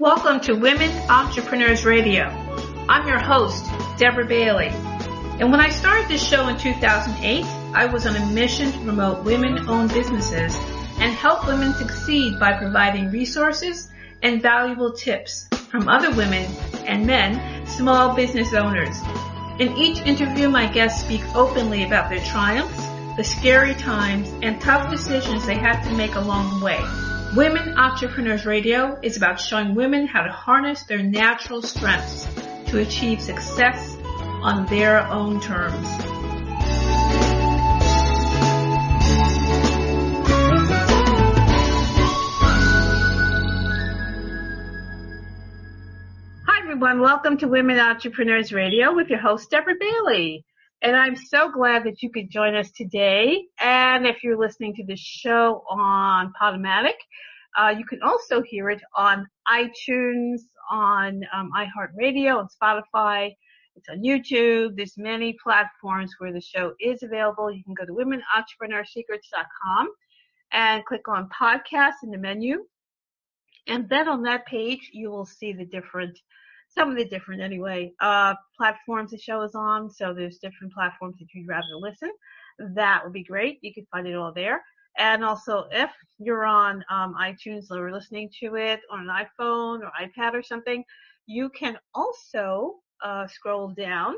Welcome to Women Entrepreneurs Radio. I'm your host, Deborah Bailey. And when I started this show in 2008, I was on a mission to promote women-owned businesses and help women succeed by providing resources and valuable tips from other women and men, small business owners. In each interview, my guests speak openly about their triumphs, the scary times, and tough decisions they had to make along the way. Women Entrepreneurs Radio is about showing women how to harness their natural strengths to achieve success on their own terms. Hi everyone, welcome to Women Entrepreneurs Radio with your host Deborah Bailey. And I'm so glad that you could join us today. And if you're listening to this show on Podomatic, you can also hear it on iTunes, on iHeartRadio, on Spotify. It's on YouTube. There's many platforms where the show is available. You can go to womenentrepreneursecrets.com and click on podcasts in the menu. And then on that page, you will see some of the different platforms the show is on. So there's different platforms that you'd rather listen. That would be great. You can find it all there. And also if you're on iTunes or listening to it on an iPhone or iPad or something, you can also scroll down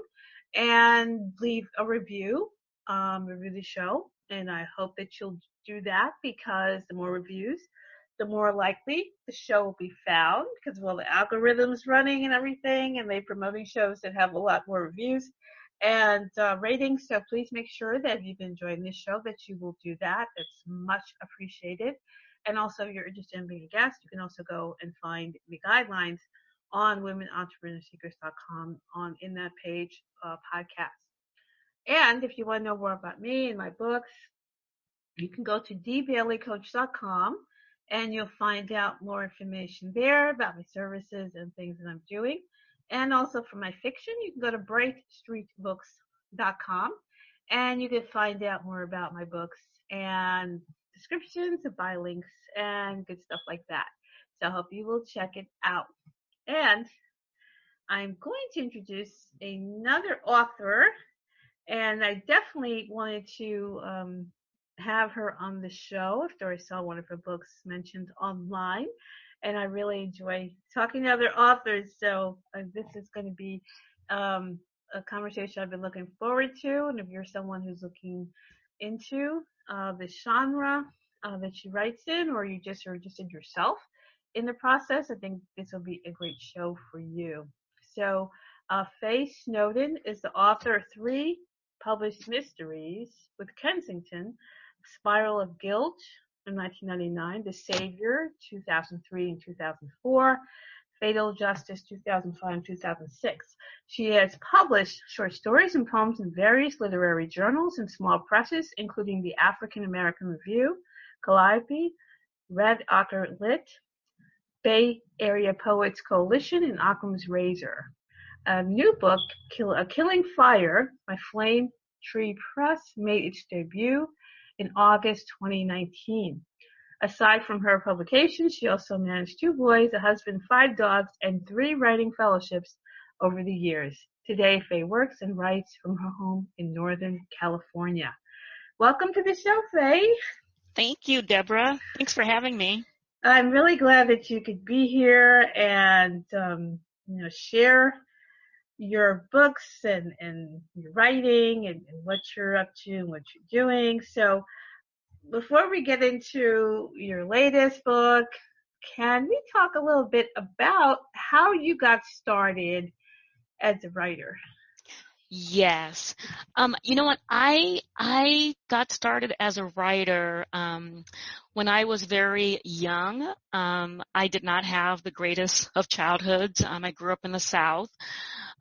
and leave a review the show. And I hope that you'll do that because the more reviews, the more likely the show will be found because of all the algorithms running and everything, and they're promoting shows that have a lot more reviews and ratings. So please make sure that if you've been enjoying this show that you will do that. It's much appreciated. And also if you're interested in being a guest, you can also go and find the guidelines on womenentrepreneursecrets.com in that page podcast. And if you want to know more about me and my books, you can go to dbaileycoach.com. And you'll find out more information there about my services and things that I'm doing. And also for my fiction, you can go to brightstreetbooks.com and you can find out more about my books and descriptions and buy links and good stuff like that. So I hope you will check it out. And I'm going to introduce another author, and I definitely wanted to have her on the show after I saw one of her books mentioned online, and I really enjoy talking to other authors. So this is going to be a conversation I've been looking forward to. And if you're someone who's looking into the genre that she writes in, or you just are interested yourself in the process, I think this will be a great show for you. So Faye Snowden is the author of 3 published mysteries with Kensington: Spiral of Guilt in 1999, The Savior, 2003 and 2004, Fatal Justice, 2005 and 2006. She has published short stories and poems in various literary journals and small presses, including the African American Review, Calliope, Red Ochre Lit, Bay Area Poets Coalition, and Occam's Razor. A new book, A Killing Fire, by Flame Tree Press, made its debut in August 2019. Aside from her publications, she also managed 2 boys, a husband, 5 dogs, and 3 writing fellowships over the years. Today, Faye works and writes from her home in Northern California. Welcome to the show, Faye. Thank you, Deborah. Thanks for having me. I'm really glad that you could be here and share your books and your writing and what you're up to and what you're doing. So before we get into your latest book, can we talk a little bit about how you got started as a writer? Yes. You know what? I got started as a writer when I was very young. I did not have the greatest of childhoods. I grew up in the South,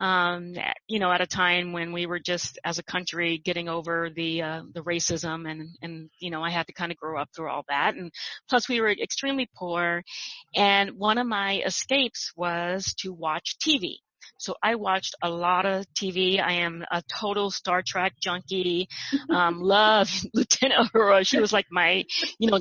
at a time when we were just, as a country, getting over the racism and I had to kind of grow up through all that. And plus we were extremely poor. And one of my escapes was to watch TV. So I watched a lot of TV. I am a total Star Trek junkie. Love Lieutenant Uhura. She was like my,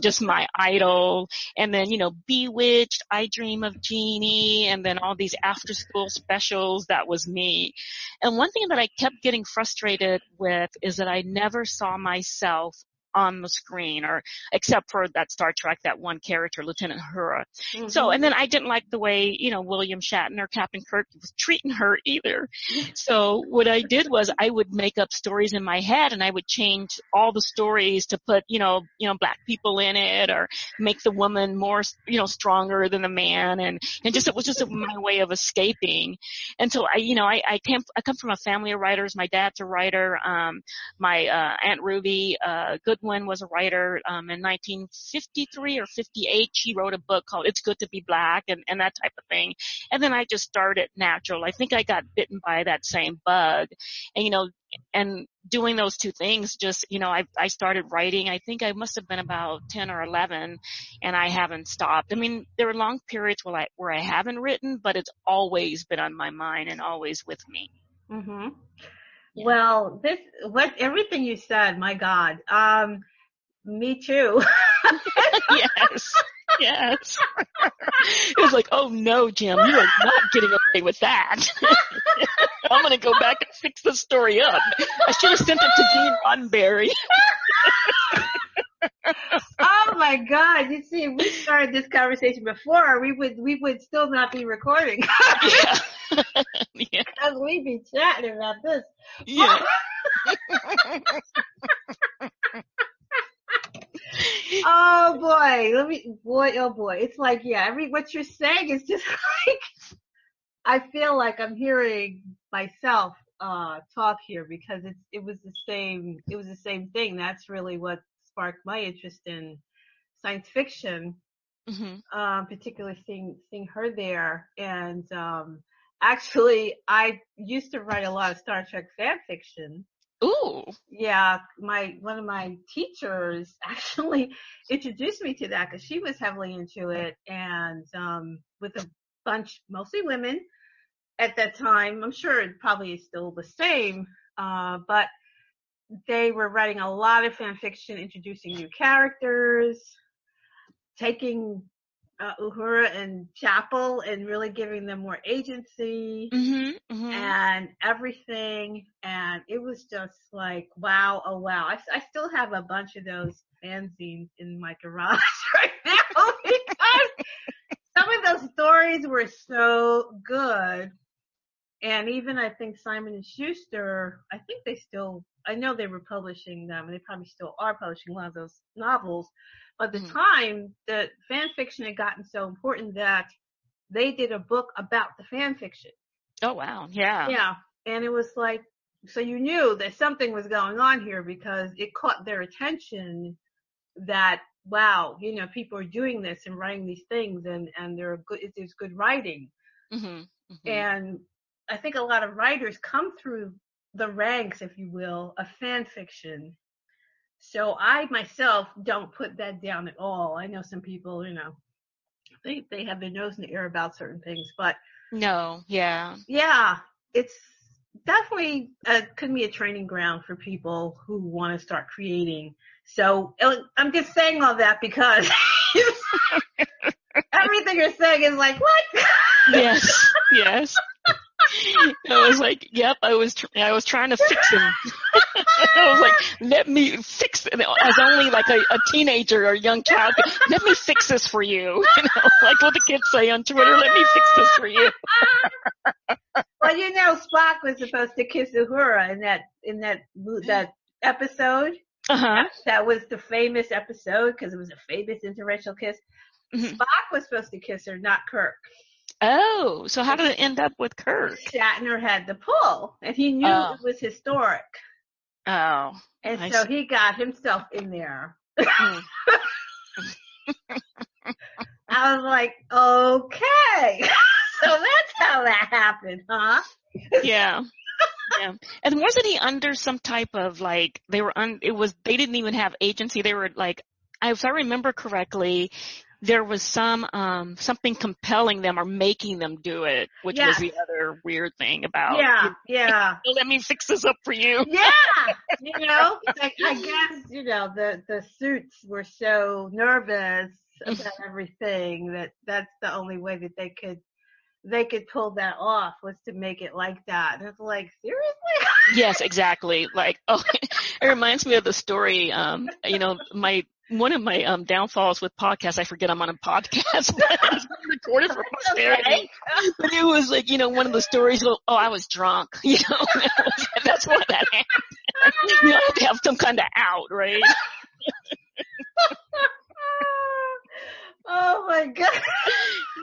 just my idol. And then, Bewitched, I Dream of Jeannie, and then all these after school specials. That was me. And one thing that I kept getting frustrated with is that I never saw myself on the screen, or except for that Star Trek, that one character, Lieutenant Uhura. Mm-hmm. So, and then I didn't like the way, William Shatner, Captain Kirk, was treating her either. So what I did was I would make up stories in my head, and I would change all the stories to put, black people in it, or make the woman more, stronger than the man. And just, it was just my way of escaping. And so I come from a family of writers. My dad's a writer. My Aunt Ruby Goodwin was a writer in 1953 or 58. She wrote a book called It's Good to Be Black, and that type of thing. And then I just started natural. I think I got bitten by that same bug. And, and doing those two things, just, I started writing. I think I must have been about 10 or 11, and I haven't stopped. I mean, there were long periods where I haven't written, but it's always been on my mind and always with me. Mm-hmm. Yeah. Well, everything you said, my God. Me too. Yes. It was like, oh no, Jim, you are not getting away with that. I'm going to go back and fix the story up. I should have sent it to Gene Roddenberry. Oh my God. You see, if we started this conversation before, we would still not be recording. Yeah. Because we'd be chatting about this. Yeah. Oh boy. It's like, what you're saying is just like, I feel like I'm hearing myself, talk here, because it was the same thing. That's really what sparked my interest in science fiction, particularly seeing her there. And, actually, I used to write a lot of Star Trek fan fiction. Ooh. Yeah, one of my teachers actually introduced me to that, because she was heavily into it, and with a bunch, mostly women at that time. I'm sure it probably is still the same, but they were writing a lot of fan fiction, introducing new characters, taking Uhura and Chapel and really giving them more agency and everything. And it was just like, wow, oh wow. I still have a bunch of those fanzines in my garage right now, because some of those stories were so good. And even I think Simon & Schuster, I know they were publishing them, and they probably still are publishing a lot of those novels. But at the time, the fan fiction had gotten so important that they did a book about the fan fiction. Oh, wow. Yeah. Yeah. And it was like, so you knew that something was going on here, because it caught their attention that, wow, people are doing this and writing these things, and there's good writing. And I think a lot of writers come through the ranks, if you will, of fan fiction. So I myself don't put that down at all. I know some people, they have their nose in the air about certain things, but no, yeah, it's definitely could be a training ground for people who want to start creating. So I'm just saying all that because everything you're saying is like, what? Yes. I was like, yep, I was trying to fix him. I was like, let me fix it. As only like a teenager or a young child, let me fix this for you. Like what the kids say on Twitter, let me fix this for you. Well, Spock was supposed to kiss Uhura in that episode. That was the famous episode because it was a famous interracial kiss. Spock was supposed to kiss her, not Kirk. Oh, so how did it end up with Kirk? Shatner had the pull, and he knew it was historic. Oh. And so he got himself in there. I was like, okay. So that's how that happened, huh? Yeah. And wasn't he under some type of like, they didn't even have agency. They were like, if I remember correctly, there was something compelling them or making them do it, which was the other weird thing about, let me fix this up for you. Yeah, like, I guess, the suits were so nervous about everything that's the only way that they could pull that off was to make it like that. And it's like, seriously? Yes, exactly. Like, it reminds me of the story, one of my downfalls with podcasts, I forget I'm on a podcast, but it's recorded for posterity. Okay. But it was like, one of the stories, I was drunk, that's why that happened. You have to have some kind of out, right? Oh my God.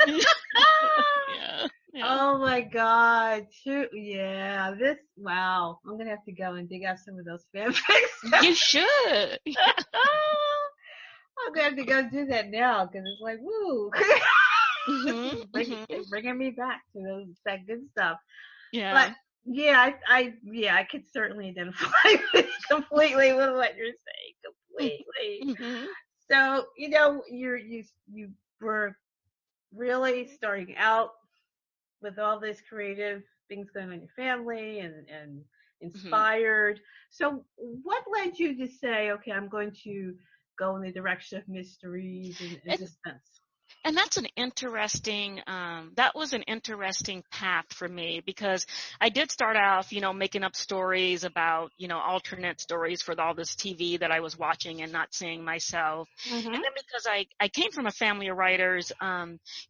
Yeah. Oh my God. Yeah. Wow. I'm going to have to go and dig out some of those fanfics. You should. I'm going to have to go do that now because it's like, woo. Bringing me back to that good stuff. Yeah. But yeah, I could certainly identify with completely with what you're saying. Completely. So, you were really starting out with all this creative things going on in your family and inspired. So what led you to say, okay, I'm going to go in the direction of mysteries and suspense? And that's that was an interesting path for me because I did start off, making up stories about, alternate stories for all this TV that I was watching and not seeing myself. And then because I came from a family of writers,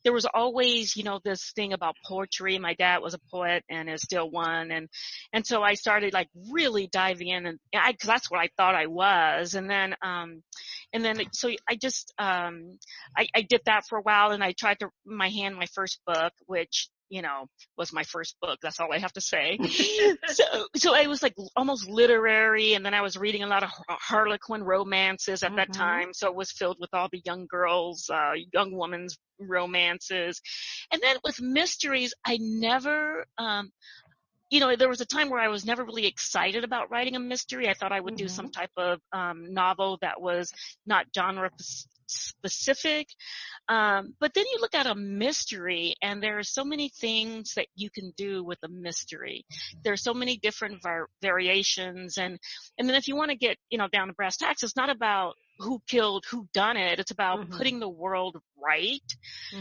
there was always, this thing about poetry. My dad was a poet and is still one. And so I started like really diving in cause that's what I thought I was. And then so I just, I did that for a while and I tried to my first book, which, was my first book. That's all I have to say. So I was like almost literary. And then I was reading a lot of Harlequin romances at that time. So it was filled with all the young girls, young women's romances. And then with mysteries, I never, there was a time where I was never really excited about writing a mystery. I thought I would do some type of novel that was not genre specific. But then you look at a mystery and there are so many things that you can do with a mystery. There are so many different variations. And then if you want to get, down to brass tacks, it's not about who killed, who done it. It's about putting the world right.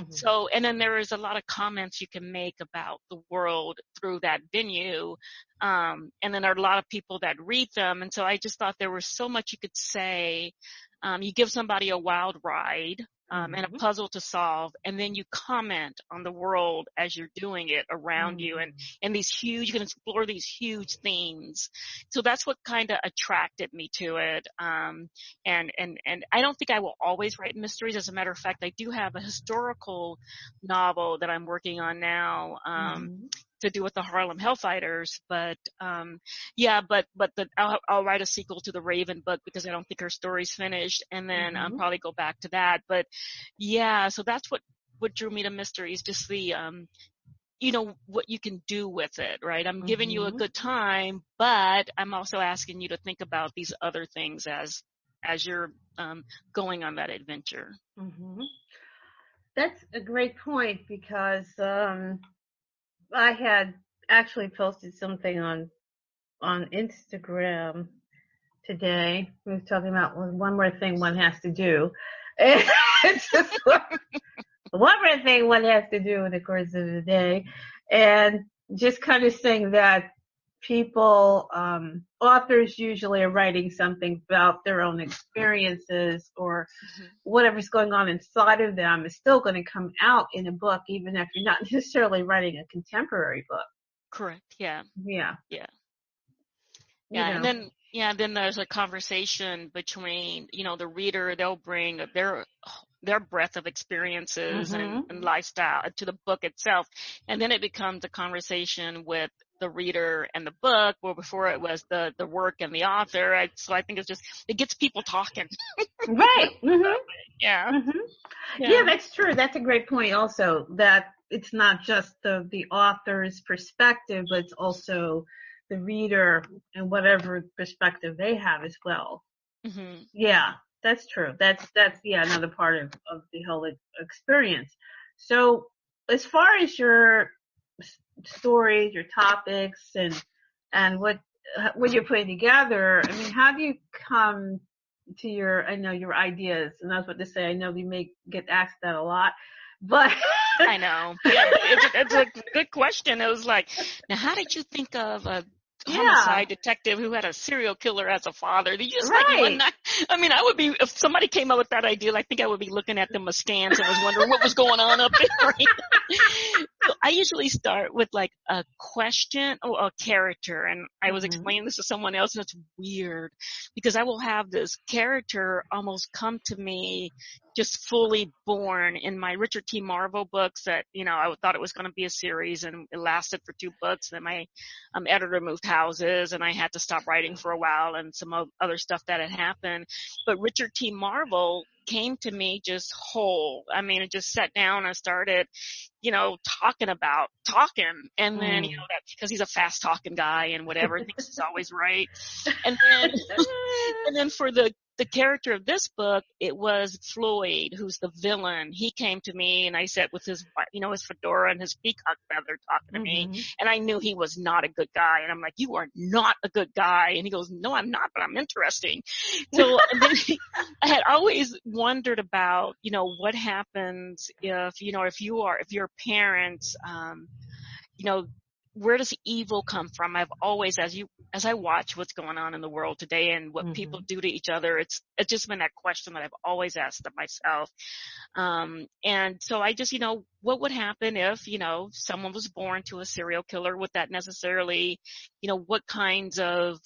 So, and then there is a lot of comments you can make about the world through that venue. And then there are a lot of people that read them. And so I just thought there was so much you could say. You give somebody a wild ride, and a puzzle to solve, and then you comment on the world as you're doing it around you, and you can explore these huge themes. So that's what kind of attracted me to it. And I don't think I will always write mysteries. As a matter of fact, I do have a historical novel that I'm working on now, to do with the Harlem Hellfighters, but I'll write a sequel to the Raven book because I don't think her story's finished, and then probably go back to that. But yeah, so that's what drew me to mysteries, just the what you can do with it, right? I'm giving you a good time, but I'm also asking you to think about these other things as you're going on that adventure. That's a great point because I had actually posted something on Instagram today. We were talking about one more thing one has to do. It's just one more thing one has to do in the course of the day. And just kind of saying that people, authors usually are writing something about their own experiences or whatever's going on inside of them is still going to come out in a book, even if you're not necessarily writing a contemporary book. Correct. Yeah. Yeah. And then there's a conversation between, the reader, they'll bring their breadth of experiences and lifestyle to the book itself. And then it becomes a conversation with the reader and the book, where before it was the work and the author. So I think it gets people talking. Right. Yeah. Yeah, that's true. That's a great point also, that it's not just the author's perspective, but it's also the reader and whatever perspective they have as well. Yeah. That's true. That's another part of the whole experience. So as far as your stories, your topics, and what you're putting together, I mean, how do you come to your ideas? And that's what to say. I know we may get asked that a lot, but I know. Yeah, it's a good question. It was like, now, how did you think of a yeah, homicide detective who had a serial killer as a father? Did you just like one right. night? I mean, I would be, if somebody came up with that idea, I think I would be looking at them askance and was wondering what was going on up there. So I usually start with like a question or a character, and I was Mhm. explaining this to someone else, and it's weird because I will have this character almost come to me just fully born in my Richard T. Marvel books that, I thought it was going to be a series, and it lasted for 2 books. Then my editor moved houses and I had to stop writing for a while, and some other stuff that had happened. But Richard T. Marvel came to me just whole. I mean, it just sat down and started, talking. And then, Mm. that because he's a fast talking guy and whatever, thinks he's always right. And then, and then for the character of this book, it was Floyd, who's the villain. He came to me and I sat with his, his fedora and his peacock feather talking to me. Mhm. And I knew he was not a good guy. And I'm like, you are not a good guy. And he goes, no, I'm not, but I'm interesting. So, and then I had always wondered about, what happens if your parents, where does evil come from? I've always, as I watch what's going on in the world today and what people Mhm. do to each other, it's just been that question that I've always asked of myself. And so I just, what would happen if, someone was born to a serial killer? Would that necessarily, what kinds of,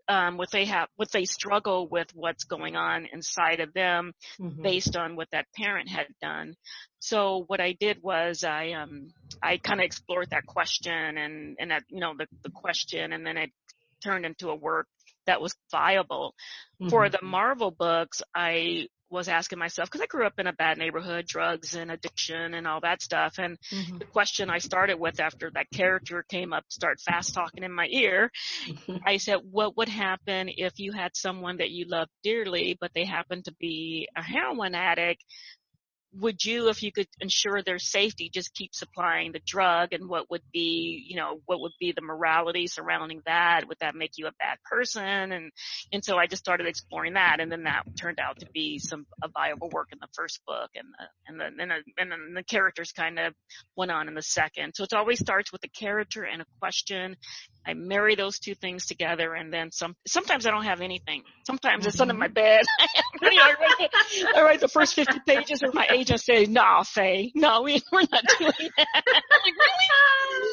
would they struggle with what's going on inside of them Mhm. based on what that parent had done? So what I did was I kind of explored that question and that, the question, and then it turned into a work that was viable. For Mhm. the Marvel books, I was asking myself, because I grew up in a bad neighborhood, drugs and addiction and all that stuff. And Mhm. the question I started with after that character came up, start fast talking in my ear, I said, what would happen if you had someone that you loved dearly, but they happened to be a heroin addict? Would you, if you could ensure their safety, just keep supplying the drug? And what would be, the morality surrounding that? Would that make you a bad person? And so I just started exploring that, and then that turned out to be a viable work in the first book, and then the characters kind of went on in the second. So it always starts with a character and a question. I marry those two things together, and then sometimes I don't have anything. Sometimes it's under my Mhm. bed. I write the first 50 pages, or my agent says, "Nah, Faye, no, we're not doing that." I'm like, really?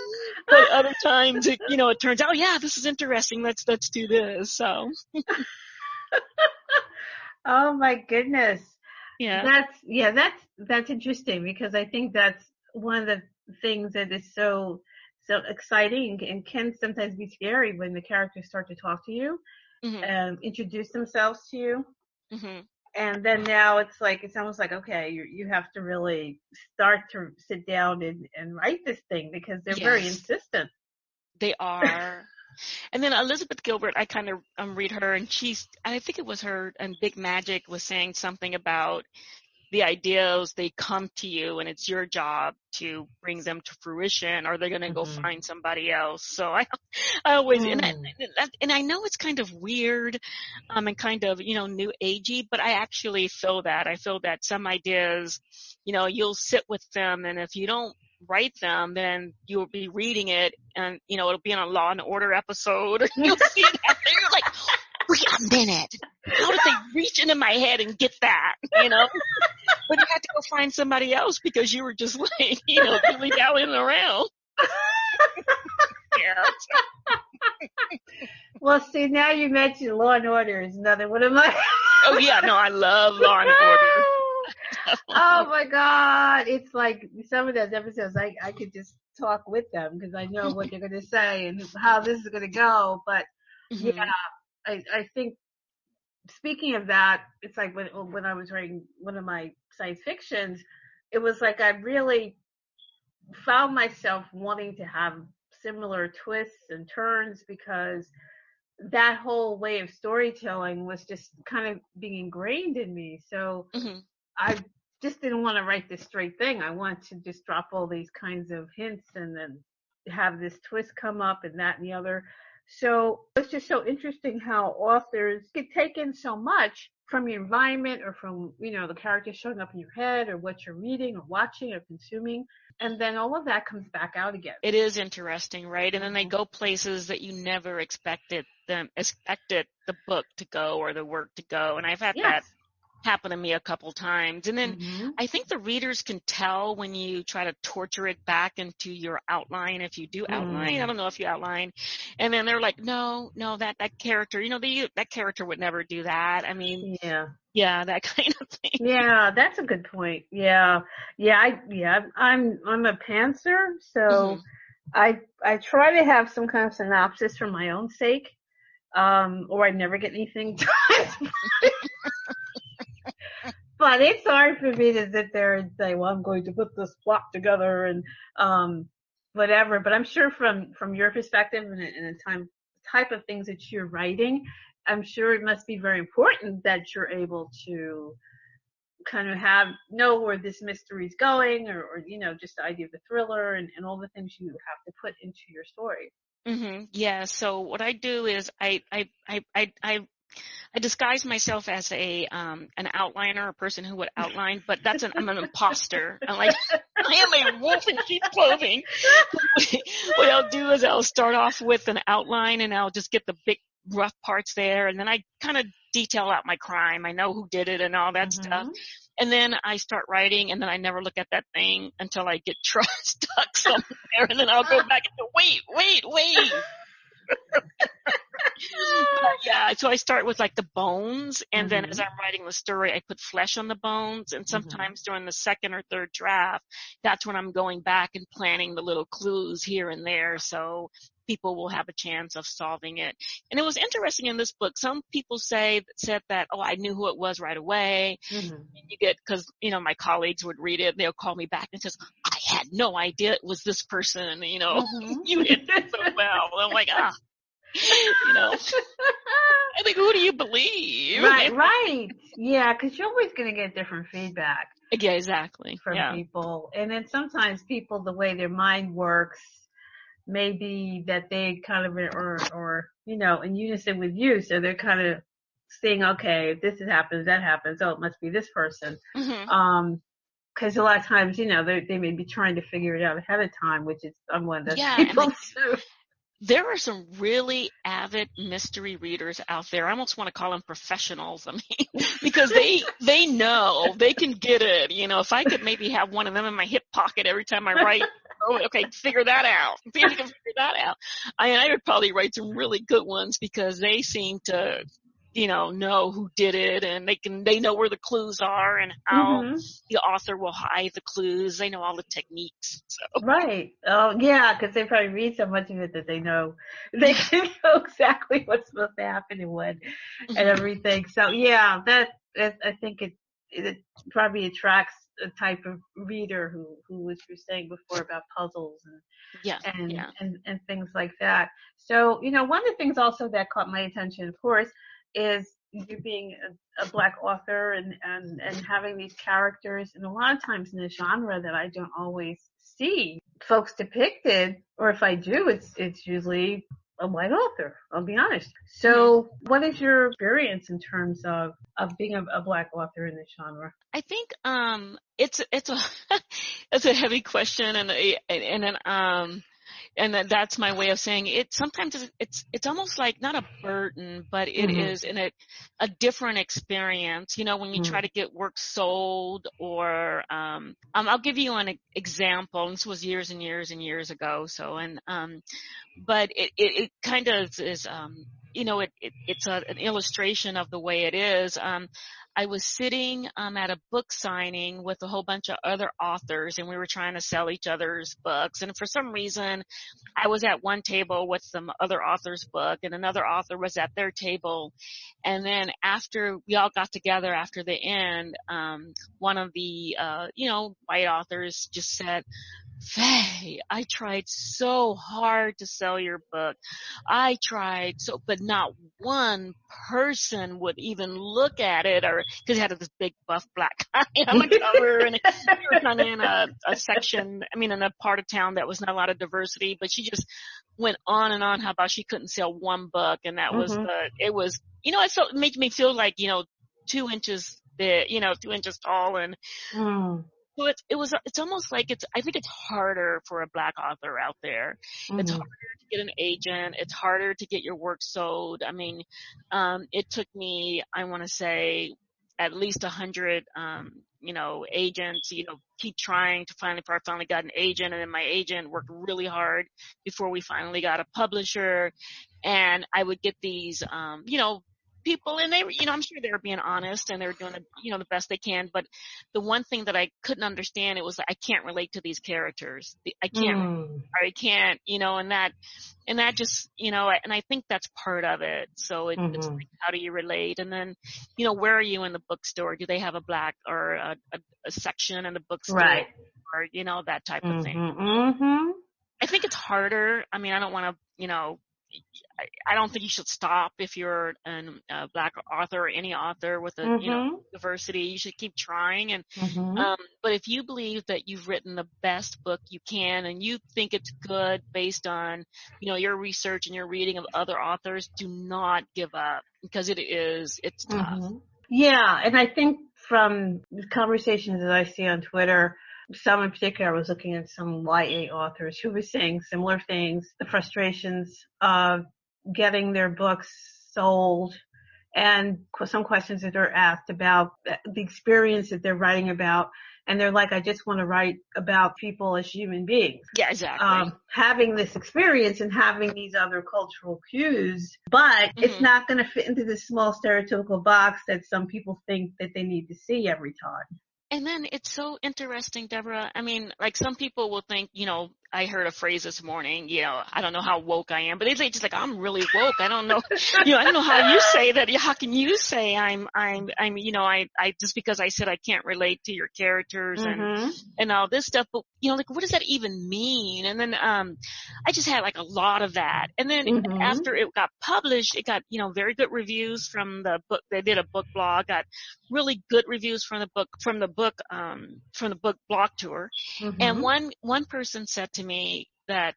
But other times, it turns out, yeah, this is interesting. Let's do this. So, Oh my goodness. yeah. That's interesting, because I think that's one of the things that is so exciting and can sometimes be scary when the characters start to talk to you Mhm. and introduce themselves to you. Mhm. And then now it's almost like, okay, you have to really start to sit down and write this thing, because they're very Yes, insistent. they are. And then Elizabeth Gilbert, I kind of read her, and I think it was her, and Big Magic was saying something about the ideas, they come to you and it's your job to bring them to fruition, or they're going to go Mhm. find somebody else. So I always, Mm. and I know it's kind of weird, and kind of, new agey, but I actually feel that. I feel that some ideas, you'll sit with them, and if you don't write them, then you'll be reading it, and, it'll be in a Law and Order episode, or you'll see that, and you're like, wait a minute. How did they reach into my head and get that? But you had to go find somebody else because you were just like, dilly-dallying around. Yeah. Well, see, now you mentioned Law and Order is another one of my. Oh, yeah. No, I love Law and Order. Oh my God. It's like some of those episodes, I could just talk with them because I know what they're going to say and how this is going to go. But yeah, Hmm. I think speaking of that, it's like when I was writing one of my science fictions, it was like I really found myself wanting to have similar twists and turns, because that whole way of storytelling was just kind of being ingrained in me. So Mm-hmm. I just didn't want to write this straight thing. I want to just drop all these kinds of hints and then have this twist come up and that and the other. So it's just so interesting how authors can take in so much from your environment or from, the characters showing up in your head or what you're reading or watching or consuming. And then all of that comes back out again. It is interesting, right? And then they Mm-hmm. go places that you never expected the book to go or the work to go. And I've had that Yes. happen to me a couple times. And then Mm-hmm. I think the readers can tell when you try to torture it back into your outline. If you do outline, I don't know if you outline, and then they're like, no, that character, that character would never do that. I mean, yeah, that kind of thing. Yeah, that's a good point. I'm a pantser, so I try to have some kind of synopsis for my own sake, or I never get anything done. But it's hard for me to sit there and say, well, I'm going to put this plot together and whatever. But I'm sure from your perspective and the type of things that you're writing, I'm sure it must be very important that you're able to kind of know where this mystery is going or just the idea of the thriller and all the things you have to put into your story. Mm-hmm. Yeah. So what I do is I disguise myself as an outliner, a person who would outline, but I'm an imposter. I am a wolf in sheep's clothing. What I'll do is I'll start off with an outline and I'll just get the big rough parts there, and then I kind of detail out my crime. I know who did it and all that stuff. And then I start writing, and then I never look at that thing until I get stuck somewhere, and then I'll go back and go, wait. Yeah, so I start with like the bones, and then as I'm writing the story, I put flesh on the bones, and sometimes during the second or third draft, that's when I'm going back and planting the little clues here and there, so people will have a chance of solving it. And it was interesting in this book. Some people said that, oh, I knew who it was right away. And you get, because my colleagues would read it, and they'll call me back and says, I had no idea it was this person. You hit that so well. And I'm like, I think, who do you believe? Right. Yeah, because you're always going to get different feedback. Yeah, exactly. From people. And then sometimes people, the way their mind works, maybe that they kind of or in unison with you. So they're kind of saying, okay, if this happens, that happens. Oh, it must be this person. Because a lot of times, they may be trying to figure it out ahead of time, which is I'm one of those people too. There are some really avid mystery readers out there. I almost want to call them professionals. I mean, because they know, they can get it. If I could maybe have one of them in my hip pocket every time I write, okay, figure that out. See if you can figure that out. I would probably write some really good ones because they seem to, know who did it, and they know where the clues are and how the author will hide the clues. They know all the techniques. So. Right. Oh, yeah, because they probably read so much of it that they know know exactly what's supposed to happen and when and everything. So yeah, I think it probably attracts a type of reader who was you saying before about puzzles and things like that. So, one of the things also that caught my attention, of course, is you being a Black author and having these characters, and a lot of times in a genre that I don't always see folks depicted, or if I do, it's usually a white author, I'll be honest. So what is your experience in terms of being a Black author in this genre? I think it's a it's a heavy question, and that's my way of saying it. Sometimes it's almost like not a burden, but it is in a different experience. When you try to get work sold, or I'll give you an example. This was years and years and years ago. So but it kind of is it's an illustration of the way it is. I was sitting at a book signing with a whole bunch of other authors, and we were trying to sell each other's books. And for some reason, I was at one table with some other author's book, and another author was at their table. And then after we all got together after the end, one of the white authors just said, Faye, I tried so hard to sell your book. I tried so, but not one person would even look at it, or because it had this big buff black guy on the cover, and we were kind of in a section, I mean, in a part of town that was not a lot of diversity, but she just went on and on how about she couldn't sell one book, and that was it was, it made me feel like, 2 inches big, 2 inches tall, and so it's almost like I think it's harder for a Black author out there. It's harder to get an agent. It's harder to get your work sold. I mean, it took me, I want to say, at least 100, agents, keep trying to before I finally got an agent, and then my agent worked really hard before we finally got a publisher. And I would get these, people, and they were, I'm sure they were being honest and they were doing, the best they can. But the one thing that I couldn't understand, it was like, I can't relate to these characters. I can't, and that just, and I think that's part of it. So it's like, how do you relate? And then, where are you in the bookstore? Do they have a Black or a section in the bookstore? Right. Or, that type of thing. I think it's harder. I mean, I don't want to, I don't think you should stop if you're a Black author or any author with a diversity. You should keep trying. And but if you believe that you've written the best book you can and you think it's good based on your research and your reading of other authors, do not give up, because it's tough. Yeah, and I think from the conversations that I see on Twitter, some in particular, I was looking at some YA authors who were saying similar things, the frustrations of getting their books sold, and some questions that are asked about the experience that they're writing about. And they're like, I just want to write about people as human beings. Yeah, exactly. Having this experience and having these other cultural cues, but it's not going to fit into this small stereotypical box that some people think that they need to see every time. And then it's so interesting, Deborah. I mean, like, some people will think, I heard a phrase this morning, I don't know how woke I am, but they say just like, I'm really woke. I don't know, I don't know how you say that. How can you say I'm, I just because I said I can't relate to your characters and all this stuff, but like, what does that even mean? And then, I just had like a lot of that. And then after it got published, it got, very good reviews from the book. They did a book blog, got really good reviews from the book blog tour. And one person said to me that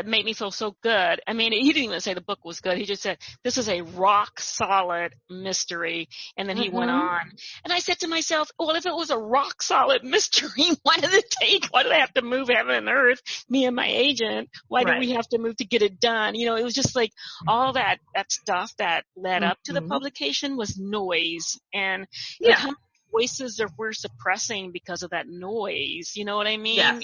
made me feel so good. I mean, he didn't even say the book was good. He just said, this is a rock solid mystery. And then he went on. And I said to myself, well, if it was a rock solid mystery, why did I have to move heaven and earth, me and my agent? Why did we have to move to get it done? It was just like all that stuff that led up to the publication was noise. And like, how many voices we're suppressing because of that noise? You know what I mean? Yes.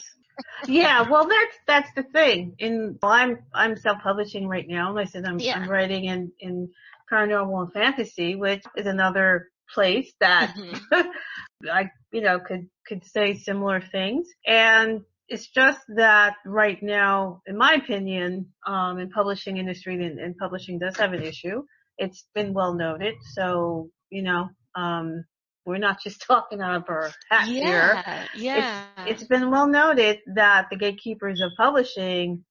Yeah, well, that's the thing. I'm self-publishing right now. And I said I'm writing in paranormal and fantasy, which is another place that I could say similar things. And it's just that right now, in my opinion, in publishing industry, and publishing does have an issue. It's been well noted. So we're not just talking out of our hat here. Yeah. It's been well noted that the gatekeepers of publishing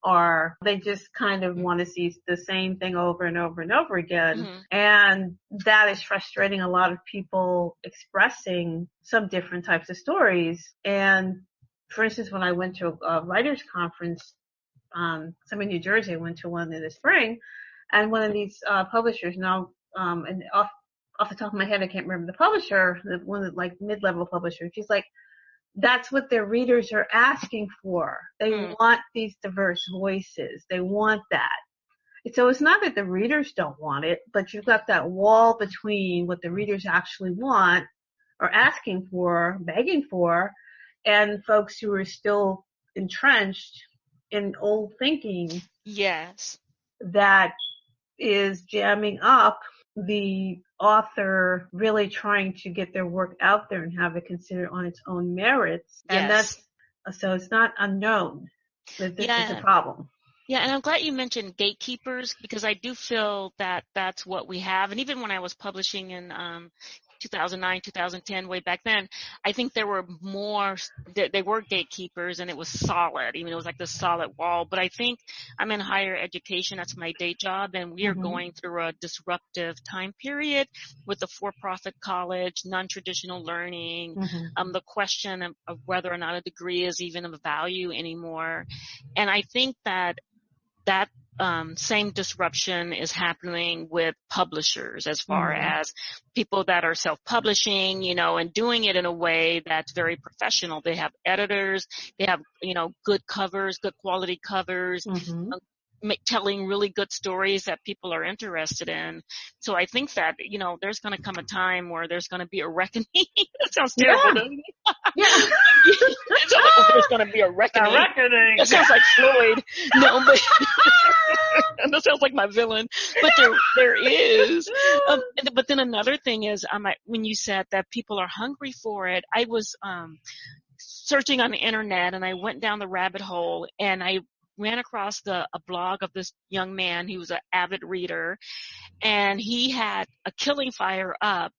they just kind of want to see the same thing over and over and over again. And that is frustrating a lot of people expressing some different types of stories. And for instance, when I went to a writers conference, some in New Jersey, I went to one in the spring, and one of these publishers now, and off the top of my head, I can't remember the publisher, one of the like mid-level publishers. She's like, that's what their readers are asking for. They want these diverse voices. They want that. So it's not that the readers don't want it, but you've got that wall between what the readers actually want or asking for, begging for, and folks who are still entrenched in old thinking. Yes. That is jamming up the author really trying to get their work out there and have it considered on its own merits. Yes. And so it's not unknown that this is a problem. Yeah, and I'm glad you mentioned gatekeepers, because I do feel that that's what we have. And even when I was publishing in 2009, 2010, way back then, I think there were more, they were gatekeepers, and it was solid. Even it was like the solid wall. But I think I'm in higher education. That's my day job. And we are going through a disruptive time period with the for-profit college, non-traditional learning, the question of whether or not a degree is even of value anymore. And I think that same disruption is happening with publishers as far as people that are self-publishing, and doing it in a way that's very professional. They have editors, they have, good covers, good quality covers, telling really good stories that people are interested in. So I think that, there's going to come a time where there's going to be a reckoning. That sounds terrible, doesn't it? Yeah. There's going to be a reckoning. A reckoning. That sounds like Floyd. No, but that sounds like my villain. But there is. But then another thing is, when you said that people are hungry for it, I was searching on the internet, and I went down the rabbit hole, and I ran across a blog of this young man. He was an avid reader, and he had a Killing Fire up,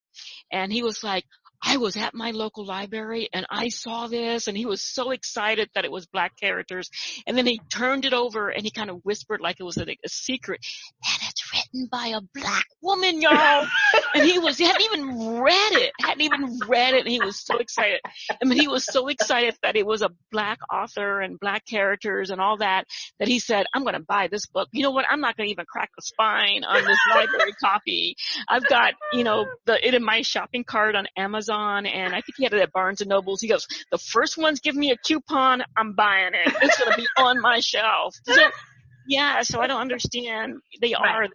and he was like, I was at my local library and I saw this, and he was so excited that it was Black characters. And then he turned it over and he kind of whispered like it was a secret, and it's written by a Black woman, y'all. And he hadn't even read it, and he was so excited. I mean, he was so excited that it was a Black author and Black characters and all that he said, I'm going to buy this book. You know what? I'm not going to even crack the spine on this library copy. I've got, it in my shopping cart on Amazon. And I think he had it at Barnes and Nobles. He goes, the first one's giving me a coupon, I'm buying it. It's going to be on my shelf. So I don't understand. They are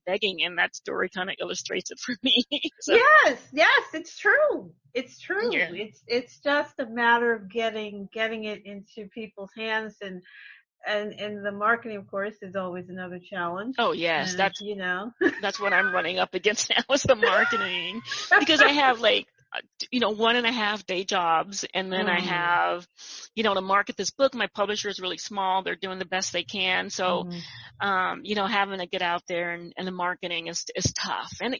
begging, and that story kind of illustrates it for me. So. Yes, it's true. It's true. Yeah. It's just a matter of getting it into people's hands, and the marketing, of course, is always another challenge. Oh yes, and, that's what I'm running up against now, is the marketing, because I have 1.5 day jobs, and then I have, to market this book. My publisher is really small. They're doing the best they can. So, having to get out there and the marketing is tough. And,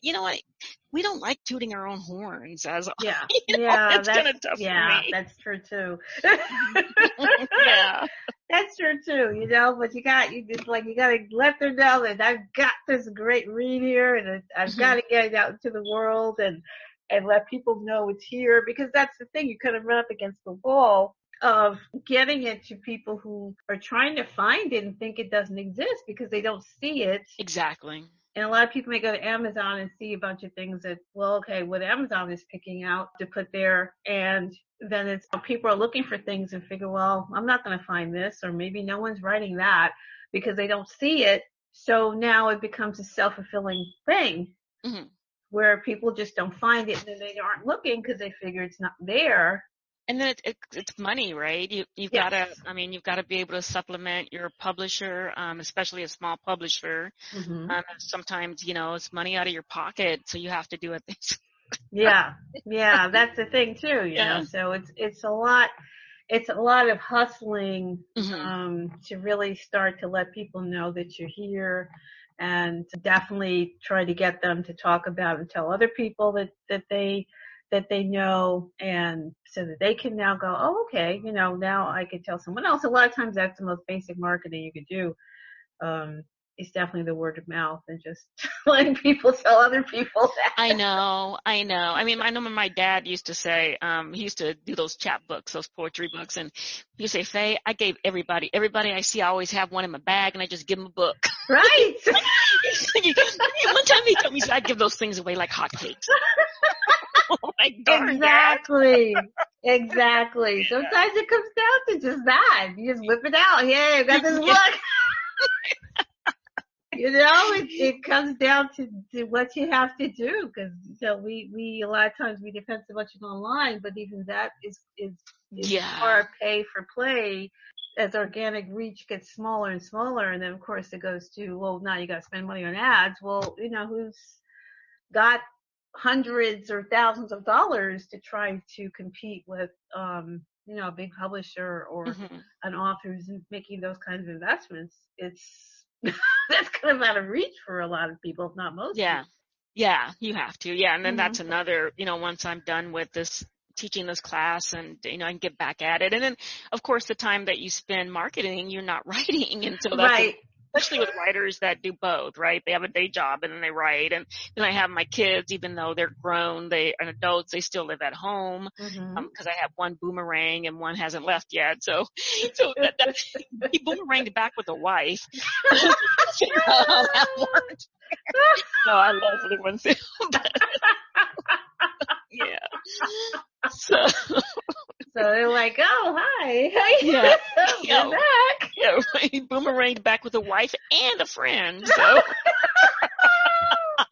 we don't like tooting our own horns it's kind of tough for me. That's true too. Yeah. That's true too, but you gotta let them know that I've got this great read here, and I've got to get it out into the world and let people know it's here, because that's the thing. You kind of run up against the wall of getting it to people who are trying to find it and think it doesn't exist because they don't see it. Exactly. And a lot of people may go to Amazon and see a bunch of things that, what Amazon is picking out to put there. And then it's people are looking for things and figure, well, I'm not going to find this, or maybe no one's writing that, because they don't see it. So now it becomes a self-fulfilling thing. Where people just don't find it, and then they aren't looking because they figure it's not there. And then it's money, right? You've got to be able to supplement your publisher, especially a small publisher. Sometimes, it's money out of your pocket, so you have to do it. Yeah, that's the thing too, you know. So it's a lot of hustling, to really start to let people know that you're here. And definitely try to get them to talk about and tell other people that they know, and so that they can now go, oh, okay, now I could tell someone else. A lot of times that's the most basic marketing you could do. It's definitely the word of mouth and just letting people tell other people that. I know. I mean, I know my dad used to say, he used to do those chapbooks, those poetry books, and he used to say, Faye, I gave everybody I see, I always have one in my bag, and I just give them a book. Right. One time he told me, I'd give those things away like hotcakes. Oh my God. Exactly. Sometimes it comes down to just that. You just whip it out. Hey, I got this book. It comes down to what you have to do, because we a lot of times we depend so much online, but even that is hard pay for play as organic reach gets smaller and smaller, and then of course it goes to, well, now you got to spend money on ads. Well, who's got hundreds or thousands of dollars to try to compete with a big publisher or an author who's making those kinds of investments? It's that's kind of out of reach for a lot of people, if not most. Yeah. Yeah, you have to. Yeah. And then Hmm. that's another, once I'm done with this teaching this class and, I can get back at it. And then of course the time that you spend marketing, you're not writing. And so that's Right. especially with writers that do both, right? They have a day job and then they write. And then I have my kids, even though they're grown, they are adults, they still live at home. Hmm. Cause I have one boomerang and one hasn't left yet. So that he boomeranged back with a wife. Figure out how that works. No, I love little ones. Yeah. So they're like, oh, hi. yeah, We're back. yeah, he boomeranged back with a wife and a friend. So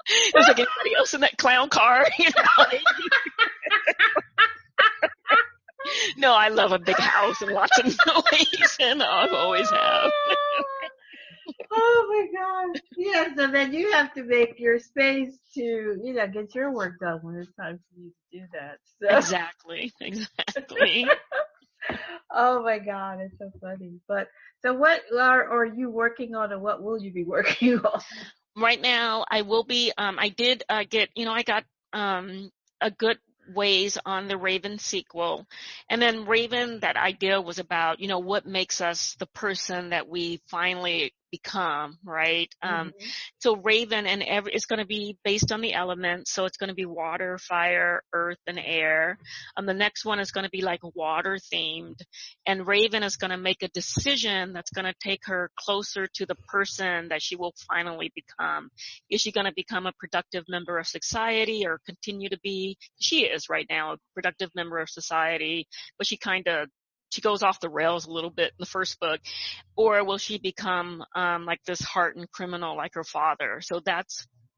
it was like anybody else in that clown car, No, I love a big house and lots of noise, and I've always have. Oh my God. Yeah, so then you have to make your space to, get your work done when it's time for you to do that. So. Exactly. Oh my God, it's so funny. But so what are you working on, and what will you be working on? Right now, I will be. I did get. I got a good ways on the Raven sequel, and then Raven. That idea was about what makes us the person that we finally become, right? Mm-hmm. So Raven it's going to be based on the elements. So it's going to be water, fire, earth, and air. The next one is going to be like water themed, and Raven is going to make a decision that's going to take her closer to the person that she will finally become. Is she going to become a productive member of society, or continue to be? She is right now a productive member of society, but she goes off the rails a little bit in the first book. Or will she become like this hardened criminal like her father? So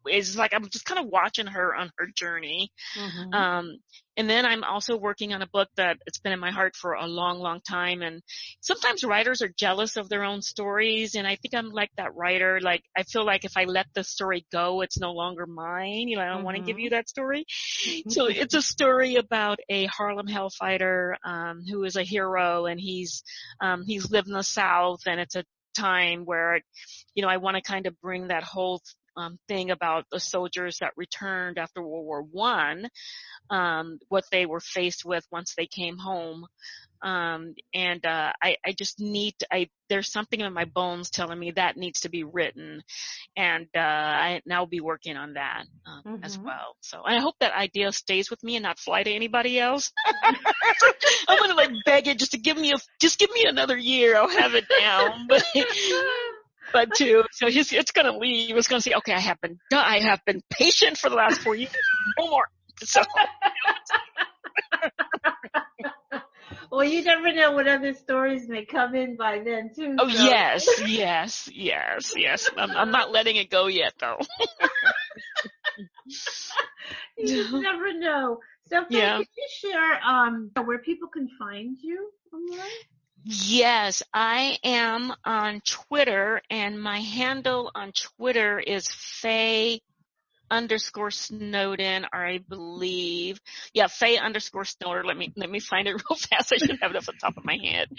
it's like I'm just kind of watching her on her journey. Mm-hmm. And then I'm also working on a book that it's been in my heart for a long, long time. And sometimes writers are jealous of their own stories. And I think I'm like that writer. Like, I feel like if I let the story go, it's no longer mine. I don't want to give you that story. So it's a story about a Harlem Hellfighter, who is a hero, and he's lived in the South, and it's a time where, I want to kind of bring that whole thing about the soldiers that returned after World War I, what they were faced with once they came home. I just there's something in my bones telling me that needs to be written. And I'll be working on that as well. So, and I hope that idea stays with me and not fly to anybody else. I'm gonna like beg it just give me another year. I'll have it down. But so it's gonna leave. It's gonna say, okay, I have been patient for the last 4 years. No more. So. Well, you never know what other stories may come in by then too. Oh, so. Yes. I'm not letting it go yet, though. You just never know. So, Faye, Yeah. Can you share where people can find you online? Yes, I am on Twitter, and my handle on Twitter is Faye _Snowden, or I believe, Faye _Snowden. Let me find it real fast. I should have it off the top of my head.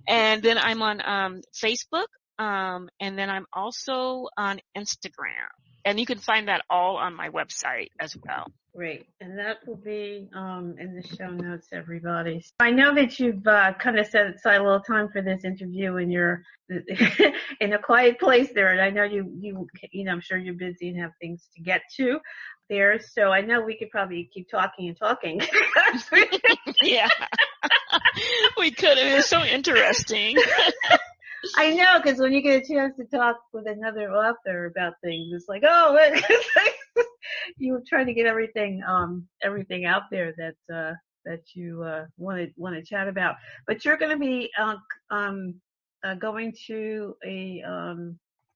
And then I'm on Facebook, and then I'm also on Instagram. And you can find that all on my website as well. Great. And that will be in the show notes, everybody. So I know that you've kind of set aside a little time for this interview, and you're in a quiet place there. And I know you I'm sure you're busy and have things to get to there. So I know we could probably keep talking and talking. Yeah. We could. It was so interesting. I know, because when you get a chance to talk with another author about things, it's like, you try to get everything out there that you want to chat about. But you're going to be going to a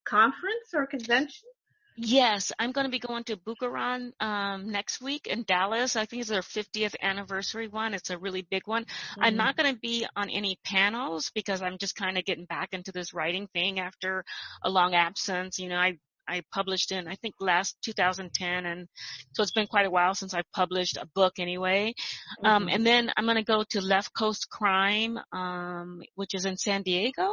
conference or convention. Yes, I'm going to be going to Bucaran next week in Dallas. I think it's their 50th anniversary one. It's a really big one. Mm-hmm. I'm not going to be on any panels because I'm just kind of getting back into this writing thing after a long absence. I published in, I think, last 2010, and so it's been quite a while since I've published a book anyway. Mm-hmm. And then I'm going to go to Left Coast Crime, which is in San Diego.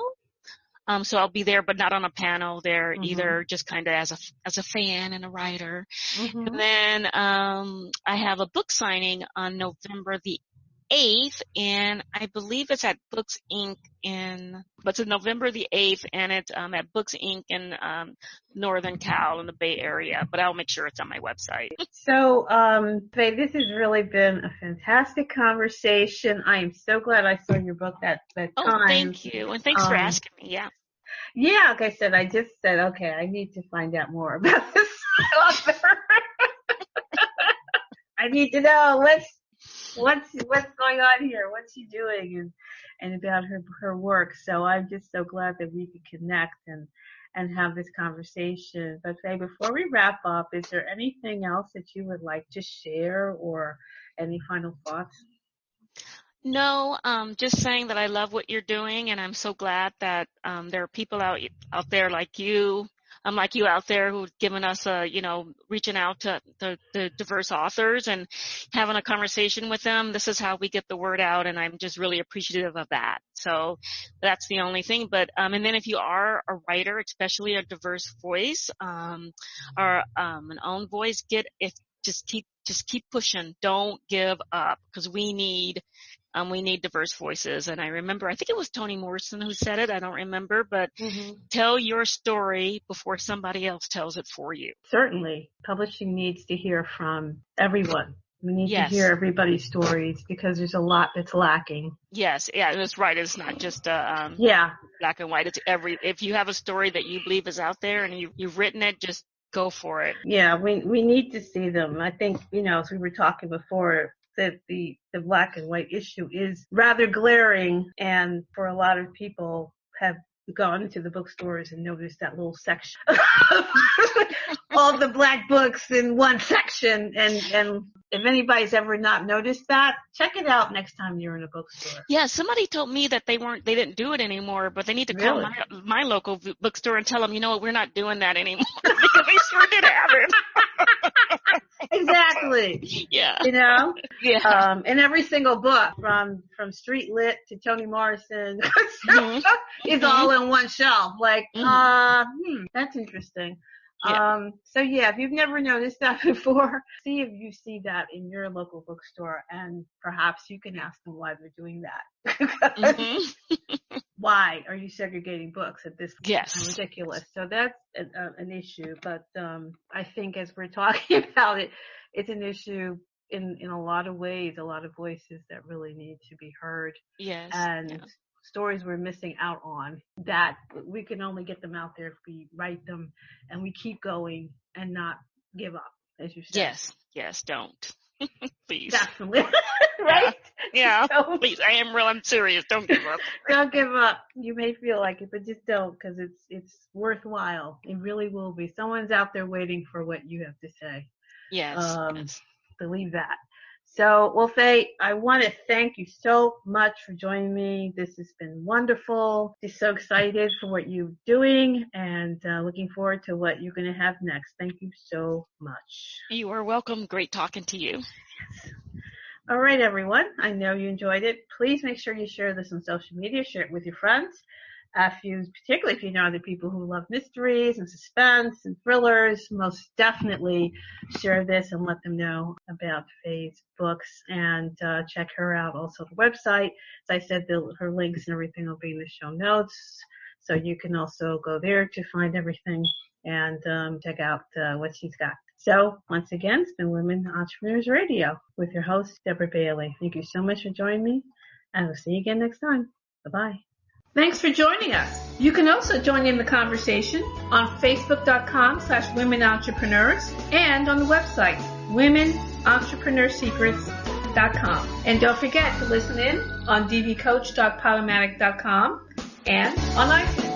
So I'll be there, but not on a panel there either, Mm-hmm. just kind of as a fan and a writer. Mm-hmm. And then, I have a book signing on November the 8th, and I believe it's at Books Inc. But it's November the 8th, and it's, at Books Inc. in, Northern Cal in the Bay Area, but I'll make sure it's on my website. So, Faye, this has really been a fantastic conversation. I am so glad I saw your book that Oh, time. thank you. And thanks for asking me. Yeah. Yeah, like I said, I just said, okay, I need to find out more about this author. I need to know what's going on here, what's she doing, and about her work. So I'm just so glad that we could connect and have this conversation. But Faye, before we wrap up, is there anything else that you would like to share or any final thoughts? No, just saying that I love what you're doing, and I'm so glad that there are people out there like you out there who've given us reaching out to the diverse authors and having a conversation with them. This is how we get the word out, and I'm just really appreciative of that. So that's the only thing. But and then if you are a writer, especially a diverse voice, or an own voice, just keep pushing. Don't give up, because we need diverse voices. And I remember, I think it was Toni Morrison who said it. I don't remember, but tell your story before somebody else tells it for you. Certainly. Publishing needs to hear from everyone. We need to hear everybody's stories because there's a lot that's lacking. Yes. Yeah, that's right. It's not just black and white. It's if you have a story that you believe is out there and you've written it, just go for it. Yeah, we need to see them. I think, as we were talking before, that the black and white issue is rather glaring, and for a lot of people have gone into the bookstores and noticed that little section all the black books in one section, and if anybody's ever not noticed that, check it out next time you're in a bookstore. Yeah, somebody told me that they didn't do it anymore, but they need to call my local bookstore and tell them, we're not doing that anymore, because they sure did have it. Exactly. Yeah. Yeah. And every single book from Street Lit to Toni Morrison is all in one shelf. Like, that's interesting. Yeah. So yeah, if you've never noticed that before, see if you see that in your local bookstore, and perhaps you can ask them why they're doing that. Why are you segregating books at this point? Yes. Ridiculous. So that's an issue. But I think as we're talking about it, it's an issue in a lot of ways, a lot of voices that really need to be heard. Yes. And stories we're missing out on, that we can only get them out there if we write them and we keep going and not give up, as you said. Yes, don't. Please. Definitely. Right? Yeah. So, please, I'm serious. Don't give up. Don't give up. You may feel like it, but just don't, because it's worthwhile. It really will be. Someone's out there waiting for what you have to say. Yes. Believe that. So, well, Faye, I want to thank you so much for joining me. This has been wonderful. Just so excited for what you're doing, and looking forward to what you're going to have next. Thank you so much. You are welcome. Great talking to you. Yes. All right, everyone. I know you enjoyed it. Please make sure you share this on social media. Share it with your friends. Particularly if you know other people who love mysteries and suspense and thrillers, most definitely share this and let them know about Faye's books, and check her out. Also, the website, as I said, her links and everything will be in the show notes, so you can also go there to find everything and check out what she's got. So once again, it's been Women Entrepreneurs Radio with your host, Deborah Bailey. Thank you so much for joining me, and we'll see you again next time. Bye-bye. Thanks for joining us. You can also join in the conversation on Facebook.com/Women Entrepreneurs and on the website, WomenEntrepreneursSecrets.com. And don't forget to listen in on dvcoach.podomatic.com and on iTunes.